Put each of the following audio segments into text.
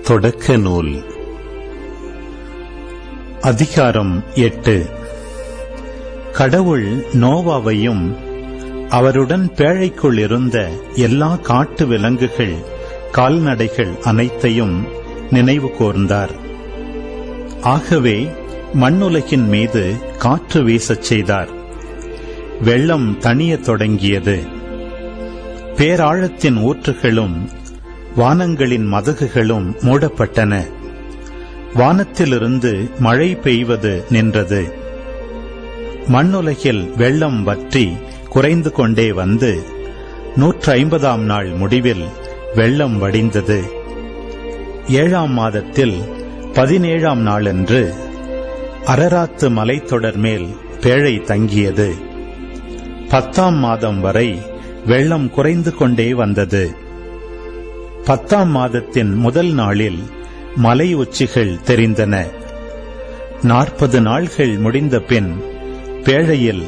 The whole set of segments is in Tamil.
தொடக்க நூல் அதிகாரம் 8. கடவுள் நோவாவையும் அவருடன் பேழைக்குள் இருந்த எல்லா காட்டு விலங்குகள் கால்நடைகள் அனைத்தையும் நினைவு கூர்ந்தார். ஆகவே மண்ணுலகின் மீது காற்று வீசச் செய்தார். வெள்ளம் தணியத் தொடங்கியது. பேராழத்தின் ஊற்றுகளும் வானங்களின் மதகுகளும் மூடப்பட்டன. வானத்திலிருந்து மழை பெய்வது நின்றது. மண்ணுலகில் வெள்ளம் வற்றி குறைந்து கொண்டே வந்து 150ஆம் நாள் முடிவில் வெள்ளம் வடிந்தது. 7ஆம் மாதத்தில் 17ஆம் நாளன்று அரராத்து மலைத்தொடர் மேல் பேழை தங்கியது. 10ஆம் மாதம் வரை வெள்ளம் குறைந்து கொண்டே வந்தது. 10ஆம் மாதத்தின் முதல் நாளில் மலை உச்சிகள் தெரிந்தன. 40 நாள்கள் முடிந்த பின் பேழையில்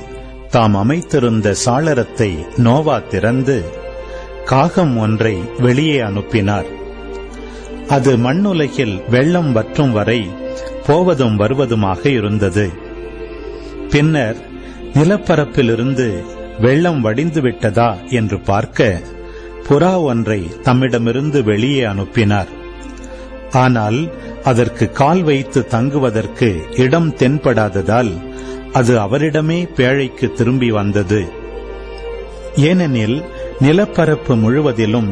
தாம் அமைத்திருந்த சாளரத்தை நோவா திறந்து காகம் ஒன்றை வெளியே அனுப்பினார். அது மண்ணுலகில் வெள்ளம் வற்றும் வரை போவதும் வருவதுமாக இருந்தது. பின்னர் நிலப்பரப்பிலிருந்து வெள்ளம் வடிந்துவிட்டதா என்று பார்க்க புறா ஒன்றை தம்மிடமிருந்து வெளியே அனுப்பினார். ஆனால் அதற்கு கால் வைத்து தங்குவதற்கு இடம் தென்படாததால் அது அவரிடமே பேழைக்கு திரும்பி வந்தது. ஏனெனில் நிலப்பரப்பு முழுவதிலும்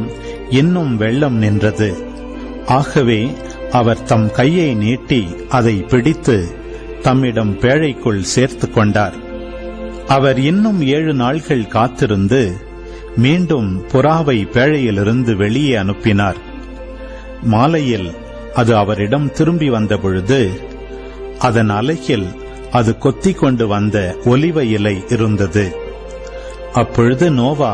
இன்னும் வெள்ளம் நின்றது. ஆகவே அவர் தம் கையை நீட்டி அதை பிடித்து தம்மிடம் பேழைக்குள் சேர்த்து கொண்டார். அவர் இன்னும் 7 நாள்கள் காத்திருந்து மீண்டும் புறாவை பேழையிலிருந்து வெளியே அனுப்பினார். மாலையில் அது அவரிடம் திரும்பி வந்தபொழுது அதன் அலகில் அது கொத்திக் கொண்டு வந்த ஒலிவ இலை இருந்தது. அப்பொழுது நோவா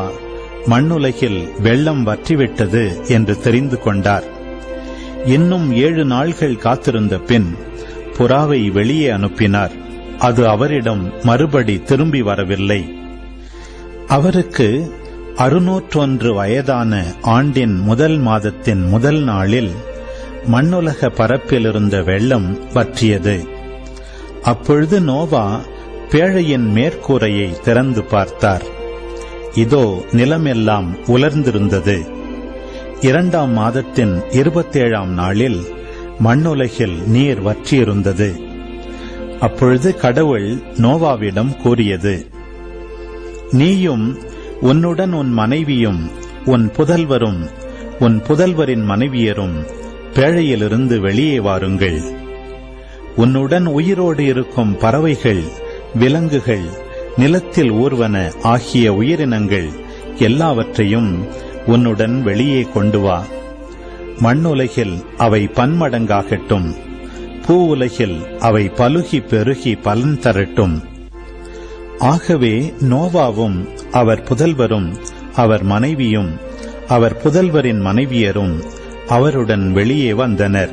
மண்ணுலகில் வெள்ளம் வற்றிவிட்டது என்று தெரிந்து கொண்டார். இன்னும் 7 நாள்கள் காத்திருந்த பின் புறாவை வெளியே அனுப்பினார். அது அவரிடம் மறுபடி திரும்பி வரவில்லை. அவருக்கு 601 வயதான ஆண்டின் முதல் மாதத்தின் முதல் நாளில் மண்ணுலக பரப்பிலிருந்த வெள்ளம் வற்றியது. அப்பொழுது நோவா பேழையின் மேற்கூரையை திறந்து பார்த்தார். இதோ நிலமெல்லாம் உலர்ந்திருந்தது. 2ஆம் மாதத்தின் 27ஆம் நாளில் மண்ணுலகில் நீர் வற்றியிருந்தது. அப்பொழுது கடவுள் நோவாவிடம் கூறியது, நீயும் உன்னுடன் உன் மனைவியும் உன் புதல்வரும் உன் புதல்வரின் மனைவியரும் பேழையிலிருந்து வெளியே வாருங்கள். உன்னுடன் உயிரோடு இருக்கும் பறவைகள், விலங்குகள், நிலத்தில் ஊர்வன ஆகிய உயிரினங்கள் எல்லாவற்றையும் உன்னுடன் வெளியே கொண்டு வா. மண்ணுலகில் அவை பன்மடங்காகட்டும். பூ உலகில் அவை பலுகி பெருகி பலன் தரட்டும். ஆகவே நோவாவும் அவர் புதல்வரும் அவர் மனைவியும் அவர் புதல்வரின் மனைவியரும் அவருடன் வெளியே வந்தனர்.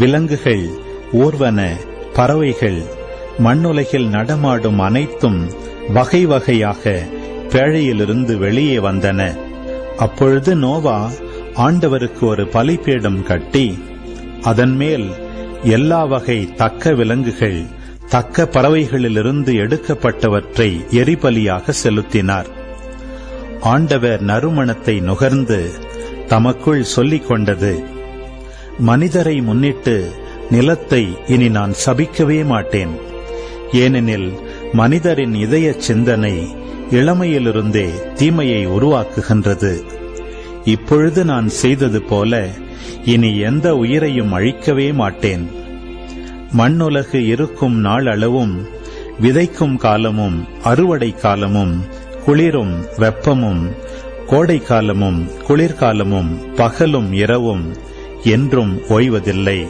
விலங்குகள், ஊர்வன, பறவைகள், மண்ணுலகில் நடமாடும் அனைத்தும் வகை வகையாக பேழையிலிருந்து வெளியே வந்தன. அப்பொழுது நோவா ஆண்டவருக்கு ஒரு பலிபீடம் கட்டி அதன் மேல் எல்லா வகை தக்க விலங்குகள், தக்க பறவைகளிலிருந்து எடுக்கப்பட்டவற்றை எரிபலியாக செலுத்தினார். ஆண்டவர் நறுமணத்தை நுகர்ந்து தமக்குள் சொல்லிக் கொண்டது, மனிதரை முன்னிட்டு நிலத்தை இனி நான் சபிக்கவே மாட்டேன். ஏனெனில் மனிதரின் இதய சிந்தனை இளமையிலிருந்தே தீமையை உருவாக்குகின்றது. இப்பொழுது நான் செய்தது போல இனி எந்த உயிரையும் அழிக்கவே மாட்டேன். மண்ணுலகு இருக்கும் நாள் அளவும் விதைக்கும் காலமும் அறுவடை காலமும் குளிரும் வெப்பமும் கோடை காலமும் குளிர்காலமும் பகலும் இரவும் என்றும் ஓய்வதில்லை.